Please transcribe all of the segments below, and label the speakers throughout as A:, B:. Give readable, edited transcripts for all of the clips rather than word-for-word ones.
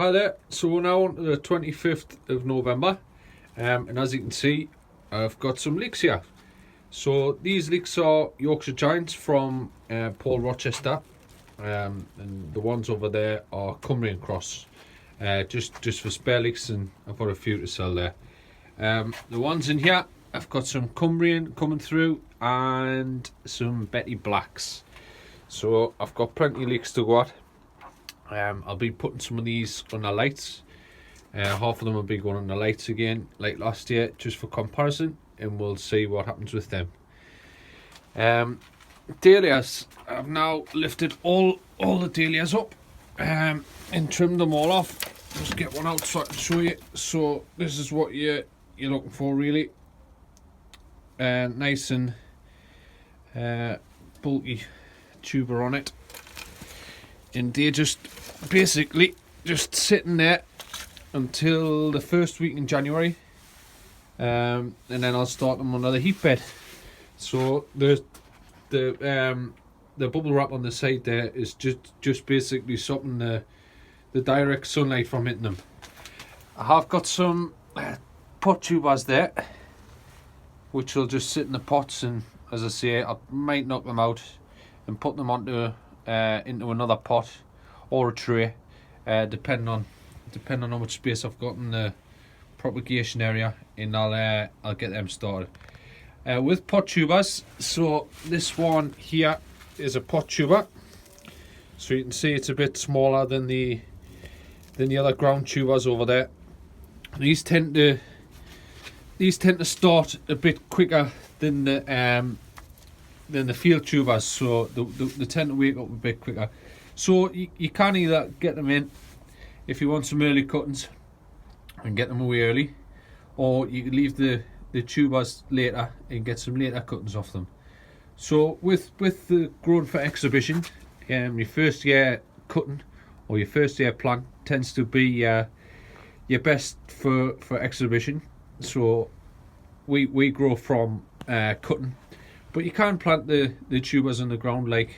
A: Hi there, so we're now on to the 25th of November, and as you can see I've got some leeks here. So these leeks are Yorkshire Giants from Paul Rochester, and the ones over there are Cumbrian Cross, just for spare leeks, and I've got a few to sell there. The ones in here, I've got some Cumbrian coming through and some Betty Blacks. So I've got plenty of leeks to go at. I'll be putting some of these on the lights. Half of them will be going on the lights again, like last year, just for comparison, and we'll see what happens with them. Dahlias, I've now lifted all the dahlias up and trimmed them all off. Just get one out so I can show you. So this is what you're looking for, really. Nice and bulky tuber on it, and they're just basically just sitting there until the first week in January, and then I'll start them on another heat bed. So the bubble wrap on the side there is just basically stopping the direct sunlight from hitting them. I have got some pot tubers there, which will just sit in the pots, and as I say, I might knock them out and put them onto into another pot or a tray, depending on how much space I've got in the propagation area, and I'll get them started. With pot tubers, so this one here is a pot tuber, so you can see it's a bit smaller than the other ground tubers over there. These tend to start a bit quicker than the field tubers, so they tend to wake up a bit quicker. So you can either get them in if you want some early cuttings and get them away early, or you can leave the tubers later and get some later cuttings off them. So with the growing for exhibition, your first year cutting or your first year plant tends to be your best for exhibition. So we grow from cutting, but you can plant the tubers in the ground like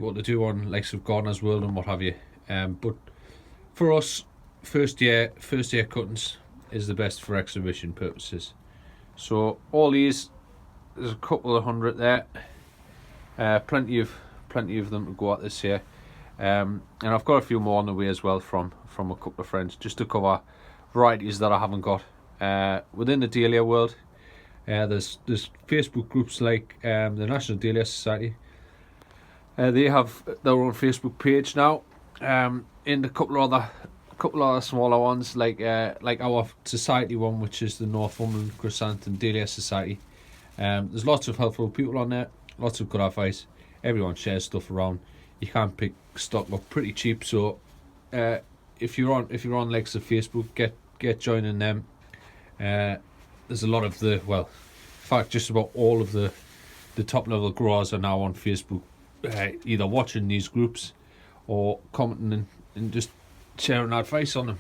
A: what they do on likes of Gardener's World and what have you. But for us, first year cuttings is the best for exhibition purposes. So all these, there's a couple of hundred there, plenty of them to go at this year, and I've got a few more on the way as well from a couple of friends, just to cover varieties that I haven't got. Within the dahlia world, there's Facebook groups like the National Dahlia Society. They have their own Facebook page now, and a couple of other smaller ones like our society one, which is the Northumberland Chrysanthemum Dahlia Society. There's lots of helpful people on there, lots of good advice. Everyone shares stuff around. You can pick stock up pretty cheap. So if you're on likes of Facebook, get joining them. There's a lot of in fact, just about all of the top level growers are now on Facebook, either watching these groups or commenting and just sharing advice on them.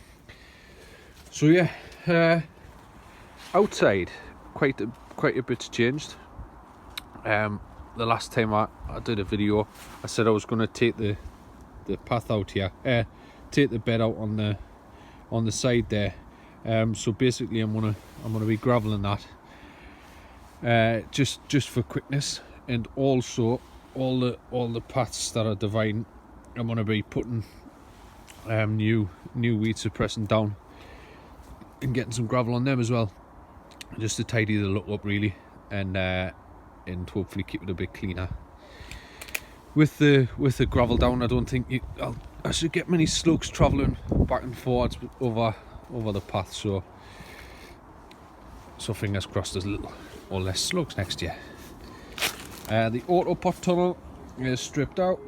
A: So yeah, outside quite a bit's changed. The last time I did a video, I said I was going to take the path out here, take the bed out on the side there. So basically, I'm gonna be graveling that, just for quickness, and also all the paths that are dividing, I'm gonna be putting new weed suppressant down and getting some gravel on them as well, just to tidy the look up really, and hopefully keep it a bit cleaner. With the gravel down, I don't think I should get many slugs travelling back and forwards over the path, so fingers crossed there's a little or less slugs next year. The auto pot tunnel is stripped out.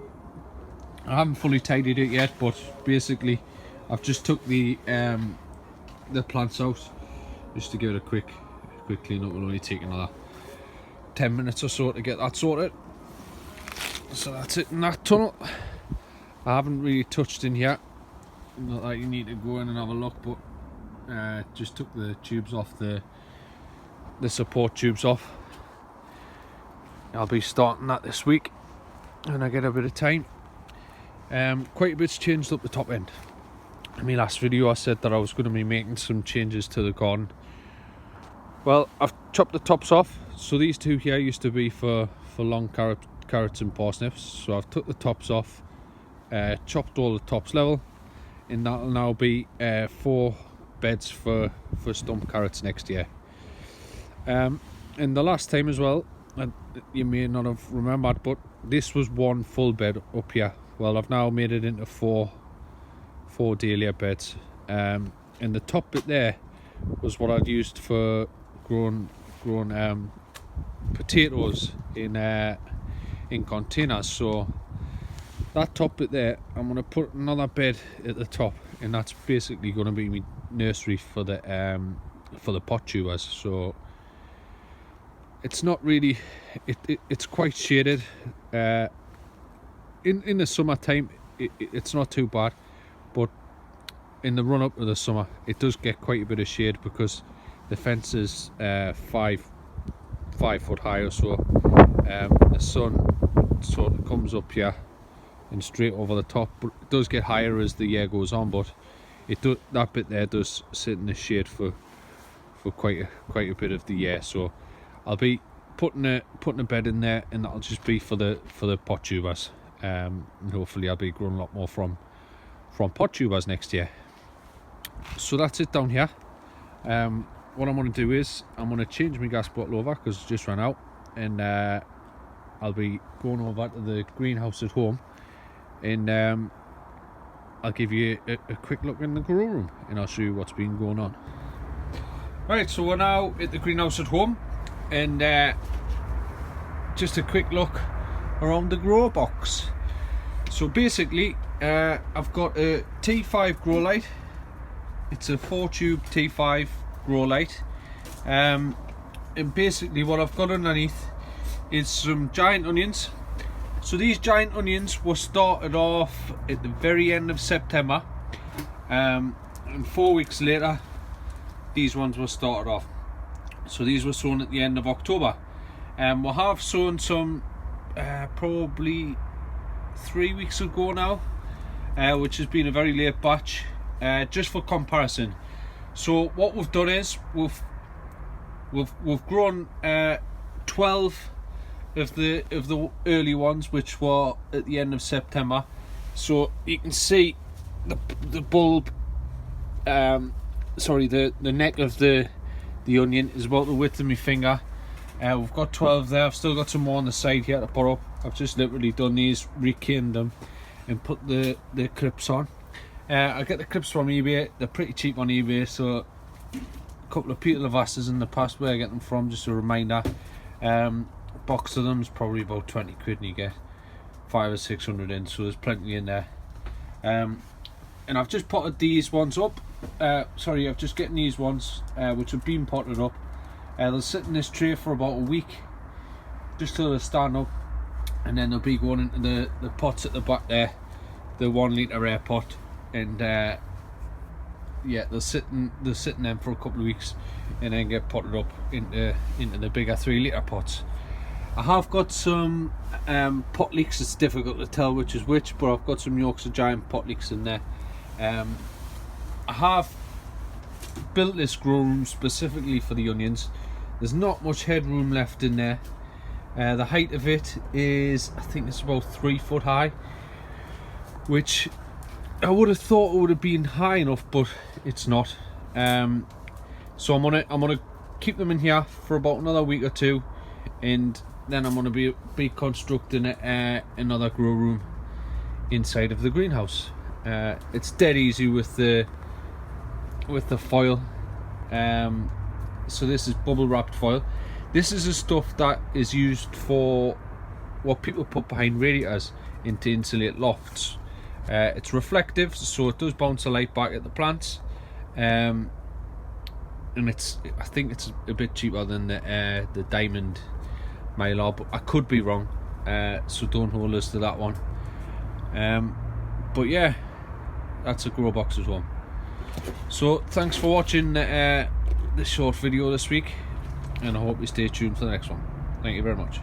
A: I haven't fully tidied it yet, but basically I've just took the plants out just to give it a quick clean up. It'll only take another 10 minutes or so to get that sorted. So that's it in that tunnel. I haven't really touched in here, not that you need to go in and have a look, but just took the tubes off, the support tubes off. I'll be starting that this week when I get a bit of time. Quite a bit's changed up the top end. in my last video I said that I was going to be making some changes to the garden. Well, I've chopped the tops off. So these two here used to be for long carrots and parsnips. So I've took the tops off, chopped all the tops level, and that'll now be 4 beds for stump carrots next year. And the last time as well, and you may not have remembered, but this was 1 full bed up here. Well, I've now made it into 4 dahlia beds, and the top bit there was what I'd used for growing potatoes in containers. So that top bit there, I'm going to put another bed at the top, and that's basically going to be my nursery for the pot tubers. So it's not really, it's quite shaded. In the summertime it's not too bad, but in the run up to the summer it does get quite a bit of shade because the fence is 5 foot high or so. The sun sort of comes up here and straight over the top, but it does get higher as the year goes on. But that bit there does sit in the shade for quite a bit of the year. So I'll be putting a bed in there, and that'll just be for the pot tubers. And hopefully I'll be growing a lot more from pot tubers next year. So that's it down here. What I'm going to do is I'm going to change my gas bottle over because it's just run out, and I'll be going over to the greenhouse at home, and I'll give you a quick look in the grow room, and I'll show you what's been going on. Right, so we're now at the greenhouse at home, and just a quick look around the grow box. So basically I've got a T5 grow light. It's a 4-tube T5 grow light, and basically what I've got underneath is some giant onions. So these giant onions were started off at the very end of September, and 4 weeks later these ones were started off. So these were sown at the end of October, and we have sown some probably 3 weeks ago now, which has been a very late batch, just for comparison. So what we've done is we've grown 12 of the early ones, which were at the end of September. So you can see the bulb, sorry, the neck of the onion is about the width of my finger. We've got 12 there. I've still got some more on the side here to put up. I've just literally done these, recaned them, and put the clips on. I get the clips from eBay. They're pretty cheap on eBay, so a couple of people have asked us in the past where I get them from, just a reminder. Box of them is probably about 20 quid, and you get 500 or 600 in, so there's plenty in there. And I've just potted these ones up. Sorry, I've just getting these ones which have been potted up. They'll sit in this tray for about a week, just till they stand up, and then they'll be going into the pots at the back there, the 1 litre air pot, and yeah, they'll sit in them for a couple of weeks, and then get potted up into the bigger 3 litre pots. I have got some pot leeks. It's difficult to tell which is which, but I've got some Yorkshire Giant pot leeks in there. I have built this grow room specifically for the onions. There's not much headroom left in there. The height of it is, I think it's about 3 foot high, which I would have thought it would have been high enough, but it's not. So I'm gonna keep them in here for about another week or two, and then I'm gonna be constructing another grow room inside of the greenhouse. It's dead easy with the foil. So this is bubble wrapped foil. This is the stuff that is used for what people put behind radiators and to insulate lofts. It's reflective, so it does bounce the light back at the plants, and I think it's a bit cheaper than the diamond mylar, but I could be wrong, so don't hold us to that one. But yeah, that's a grow box as well. So thanks for watching this short video this week, and I hope you stay tuned for the next one. Thank you very much.